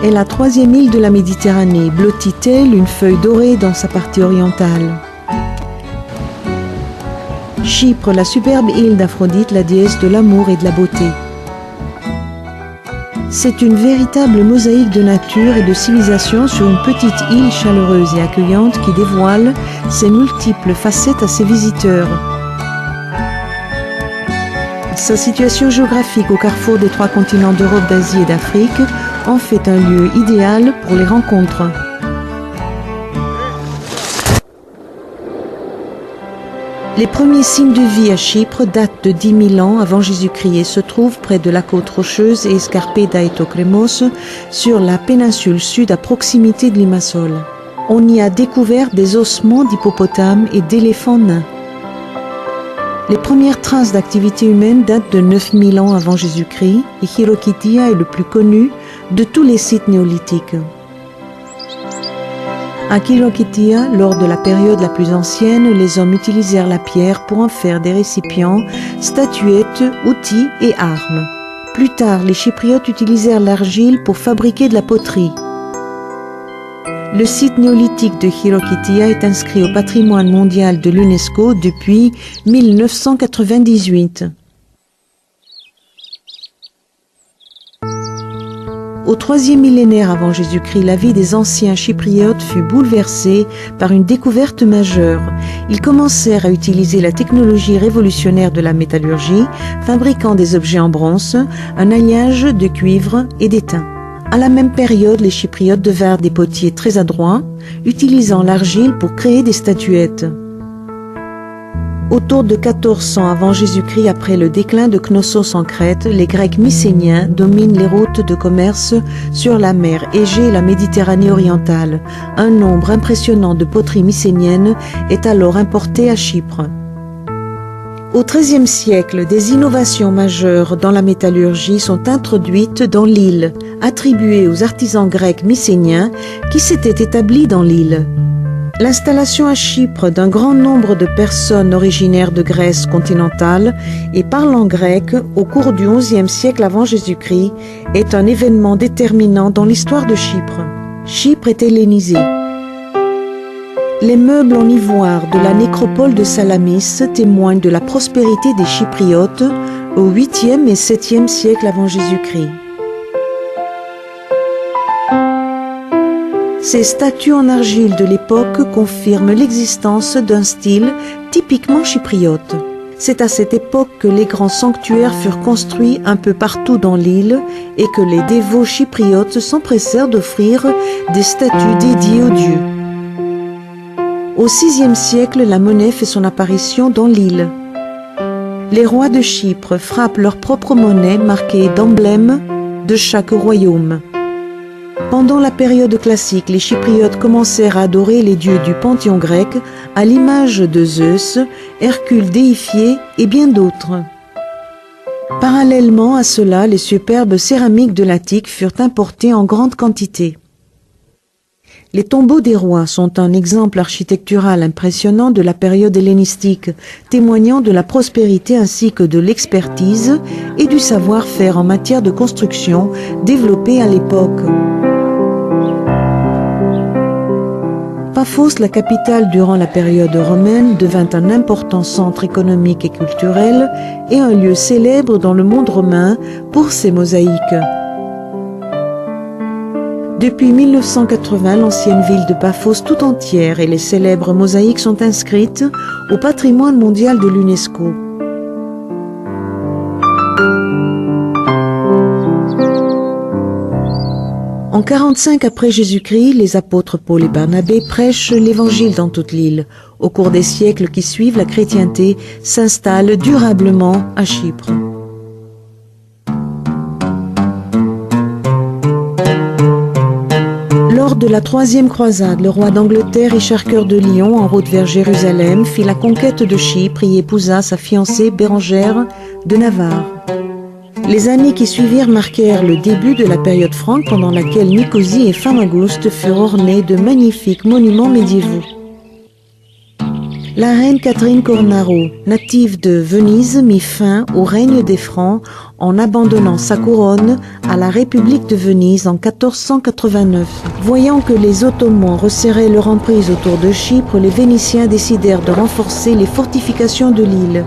est la troisième île de la Méditerranée, blottit telle une feuille dorée dans sa partie orientale. Chypre, la superbe île d'Aphrodite, la déesse de l'amour et de la beauté. C'est une véritable mosaïque de nature et de civilisation sur une petite île chaleureuse et accueillante qui dévoile ses multiples facettes à ses visiteurs. Sa situation géographique au carrefour des trois continents d'Europe, d'Asie et d'Afrique en fait un lieu idéal pour les rencontres. Les premiers signes de vie à Chypre datent de 10 000 ans avant Jésus-Christ et se trouvent près de la côte rocheuse et escarpée d'Aitokrémos sur la péninsule sud à proximité de Limassol. On y a découvert des ossements d'hippopotames et d'éléphants nains. Les premières traces d'activité humaine datent de 9 000 ans avant Jésus-Christ et Chirokitia est le plus connu de tous les sites néolithiques. À Chirokitia, lors de la période la plus ancienne, les hommes utilisèrent la pierre pour en faire des récipients, statuettes, outils et armes. Plus tard, les Chypriotes utilisèrent l'argile pour fabriquer de la poterie. Le site néolithique de Chirokitia est inscrit au patrimoine mondial de l'UNESCO depuis 1998. Au IIIe millénaire avant Jésus-Christ, la vie des anciens Chypriotes fut bouleversée par une découverte majeure. Ils commencèrent à utiliser la technologie révolutionnaire de la métallurgie, fabriquant des objets en bronze, un alliage de cuivre et d'étain. À la même période, les Chypriotes devinrent des potiers très adroits, utilisant l'argile pour créer des statuettes. Autour de 1400 avant Jésus-Christ, après le déclin de Knossos en Crète, les Grecs mycéniens dominent les routes de commerce sur la mer Égée et la Méditerranée orientale. Un nombre impressionnant de poteries mycéniennes est alors importé à Chypre. Au XIIIe siècle, des innovations majeures dans la métallurgie sont introduites dans l'île, attribuées aux artisans grecs mycéniens qui s'étaient établis dans l'île. L'installation à Chypre d'un grand nombre de personnes originaires de Grèce continentale et parlant grec au cours du XIe siècle avant Jésus-Christ est un événement déterminant dans l'histoire de Chypre. Chypre est hellénisée. Les meubles en ivoire de la nécropole de Salamis témoignent de la prospérité des Chypriotes au 8e et 7e siècle avant Jésus-Christ. Ces statues en argile de l'époque confirment l'existence d'un style typiquement chypriote. C'est à cette époque que les grands sanctuaires furent construits un peu partout dans l'île et que les dévots chypriotes s'empressèrent d'offrir des statues dédiées aux dieux. Au VIe siècle, la monnaie fait son apparition dans l'île. Les rois de Chypre frappent leur propre monnaie marquée d'emblèmes de chaque royaume. Pendant la période classique, les Chypriotes commencèrent à adorer les dieux du panthéon grec à l'image de Zeus, Hercule déifié et bien d'autres. Parallèlement à cela, les superbes céramiques de l'Attique furent importées en grande quantité. Les tombeaux des rois sont un exemple architectural impressionnant de la période hellénistique, témoignant de la prospérité ainsi que de l'expertise et du savoir-faire en matière de construction développé à l'époque. Paphos, la capitale durant la période romaine, devint un important centre économique et culturel et un lieu célèbre dans le monde romain pour ses mosaïques. Depuis 1980, l'ancienne ville de Paphos tout entière et les célèbres mosaïques sont inscrites au patrimoine mondial de l'UNESCO. En 45 après Jésus-Christ, les apôtres Paul et Barnabé prêchent l'évangile dans toute l'île. Au cours des siècles qui suivent, la chrétienté s'installe durablement à Chypre. Lors de la troisième croisade, le roi d'Angleterre, Richard Cœur de Lion, en route vers Jérusalem, fit la conquête de Chypre et y épousa sa fiancée Bérengère de Navarre. Les années qui suivirent marquèrent le début de la période franque pendant laquelle Nicosie et Famagouste furent ornées de magnifiques monuments médiévaux. La reine Catherine Cornaro, native de Venise, mit fin au règne des Francs en abandonnant sa couronne à la République de Venise en 1489. Voyant que les Ottomans resserraient leur emprise autour de Chypre, les Vénitiens décidèrent de renforcer les fortifications de l'île.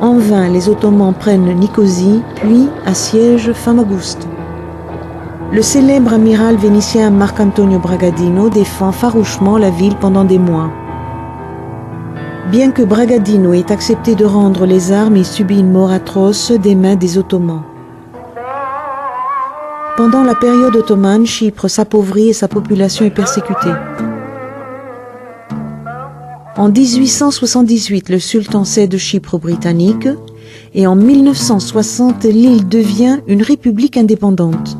En vain, les Ottomans prennent Nicosie, puis assiègent Famaguste. Le célèbre amiral vénitien Marcantonio Bragadino défend farouchement la ville pendant des mois. Bien que Bragadino ait accepté de rendre les armes, il subit une mort atroce des mains des Ottomans. Pendant la période ottomane, Chypre s'appauvrit et sa population est persécutée. En 1878, le sultan cède Chypre aux Britanniques et en 1960, l'île devient une république indépendante.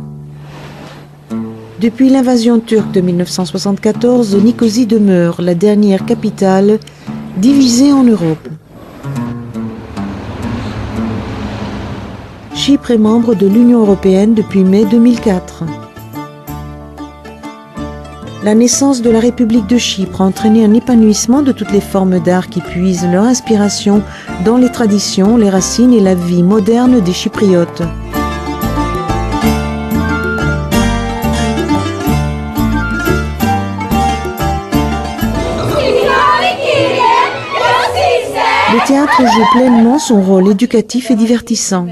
Depuis l'invasion turque de 1974, Nicosie demeure la dernière capitale divisée en Europe. Chypre est membre de l'Union européenne depuis mai 2004. La naissance de la République de Chypre a entraîné un épanouissement de toutes les formes d'art qui puisent leur inspiration dans les traditions, les racines et la vie moderne des Chypriotes. Le théâtre joue pleinement son rôle éducatif et divertissant.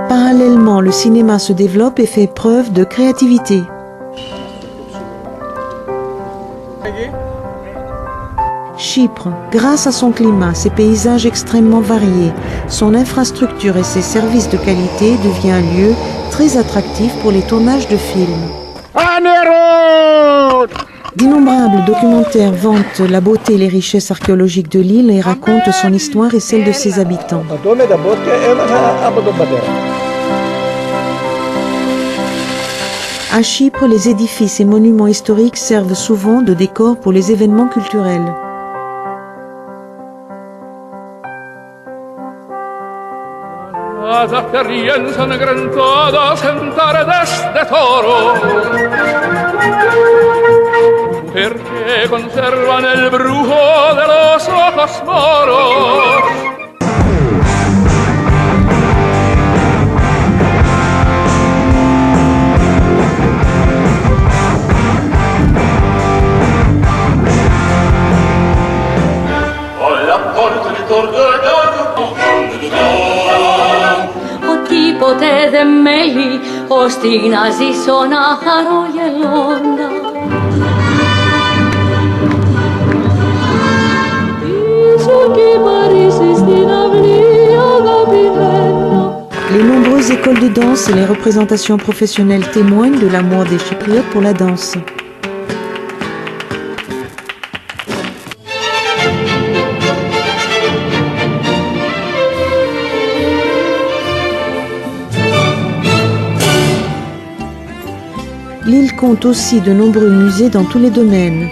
Parallèlement, le cinéma se développe et fait preuve de créativité. Chypre, grâce à son climat, ses paysages extrêmement variés, son infrastructure et ses services de qualité, devient un lieu très attractif pour les tournages de films. D'innombrables documentaires vantent la beauté et les richesses archéologiques de l'île et racontent son histoire et celle de ses habitants. À Chypre, les édifices et monuments historiques servent souvent de décor pour les événements culturels. Perché conserva nel brujo de los ojos moros. Ότι ποτέ δεν μέλει, ώστε να ζήσω να χαρώ γελώντα. Les nombreuses écoles de danse et les représentations professionnelles témoignent de l'amour des Chypriotes pour la danse. L'île compte aussi de nombreux musées dans tous les domaines.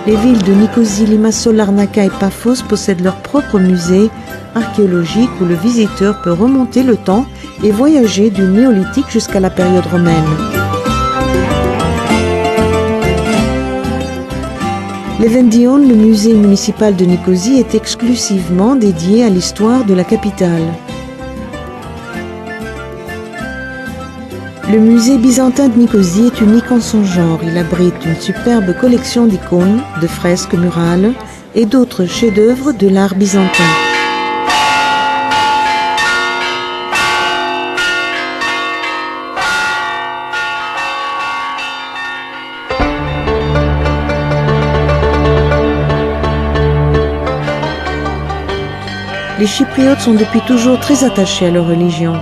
Les villes de Nicosie, Limassol, Larnaca et Paphos possèdent leur propre musée archéologique où le visiteur peut remonter le temps et voyager du néolithique jusqu'à la période romaine. L'Evendion, le musée municipal de Nicosie, est exclusivement dédié à l'histoire de la capitale. Le musée byzantin de Nicosie est unique en son genre. Il abrite une superbe collection d'icônes, de fresques murales et d'autres chefs-d'œuvre de l'art byzantin. Les Chypriotes sont depuis toujours très attachés à leur religion.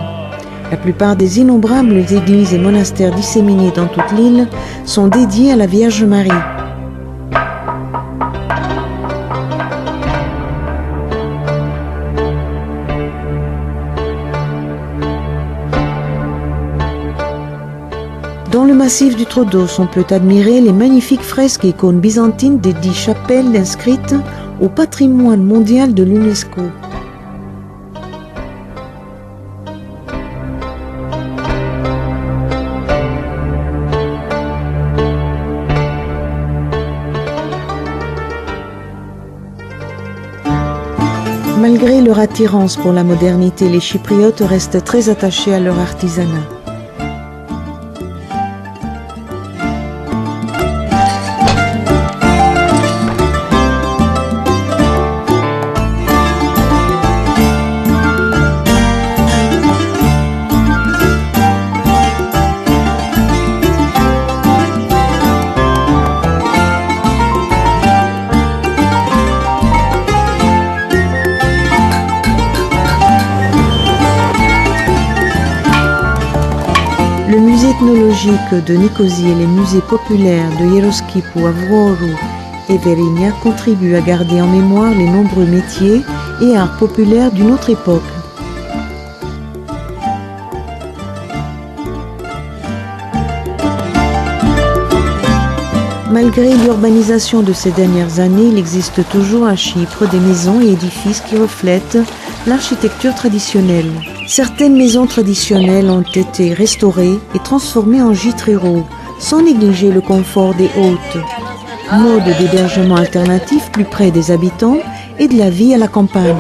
La plupart des innombrables églises et monastères disséminés dans toute l'île sont dédiés à la Vierge Marie. Dans le le massif du Troodos, on peut admirer les magnifiques fresques et icônes byzantines des 10 chapelles inscrites au patrimoine mondial de l'UNESCO. Malgré leur attirance pour la modernité, les Chypriotes restent très attachés à leur artisanat. Le musée ethnologique de Nicosie et les musées populaires de Yeroskipu, Avroru et Verinia contribuent à garder en mémoire les nombreux métiers et arts populaires d'une autre époque. Malgré l'urbanisation de ces dernières années, il existe toujours à Chypre des maisons et édifices qui reflètent l'architecture traditionnelle. Certaines maisons traditionnelles ont été restaurées et transformées en gîtes ruraux, sans négliger le confort des hôtes. Mode d'hébergement alternatif plus près des habitants et de la vie à la campagne.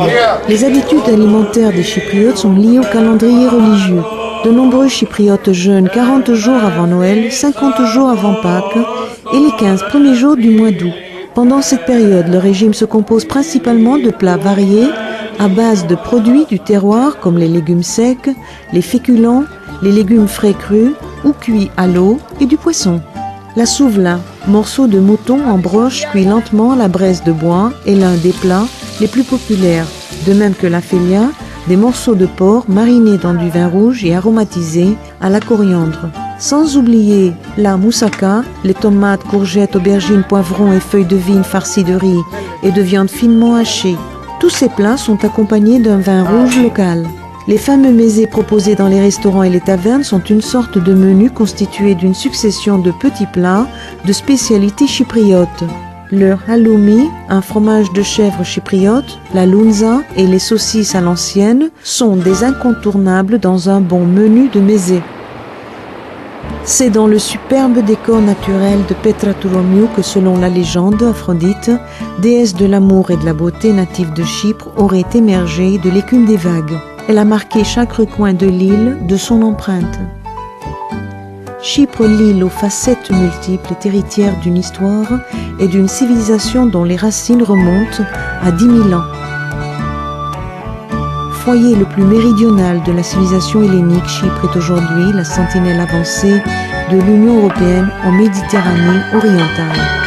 Les habitudes alimentaires des Chypriotes sont liées au calendrier religieux. De nombreux Chypriotes jeûnent 40 jours avant Noël, 50 jours avant Pâques et les 15 premiers jours du mois d'août. Pendant cette période, le régime se compose principalement de plats variés à base de produits du terroir comme les légumes secs, les féculents, les légumes frais crus ou cuits à l'eau et du poisson. La souvla, morceau de mouton en broche cuit lentement à la braise de bois, est l'un des plats les plus populaires, de même que la félia, des morceaux de porc marinés dans du vin rouge et aromatisés à la coriandre. Sans oublier la moussaka, les tomates, courgettes, aubergines, poivrons et feuilles de vigne farcies de riz et de viande finement hachée. Tous ces plats sont accompagnés d'un vin rouge local. Les fameux mezés proposés dans les restaurants et les tavernes sont une sorte de menu constitué d'une succession de petits plats de spécialités chypriotes. Le halloumi, un fromage de chèvre chypriote, la lounza et les saucisses à l'ancienne sont des incontournables dans un bon menu de mezé. C'est dans le superbe décor naturel de Petra Touromiou que, selon la légende, Aphrodite, déesse de l'amour et de la beauté native de Chypre, aurait émergé de l'écume des vagues. Elle a marqué chaque recoin de l'île de son empreinte. Chypre, l'île aux facettes multiples, est héritière d'une histoire et d'une civilisation dont les racines remontent à 10 000 ans. Foyer le plus méridional de la civilisation hellénique, Chypre est aujourd'hui la sentinelle avancée de l'Union européenne en Méditerranée orientale.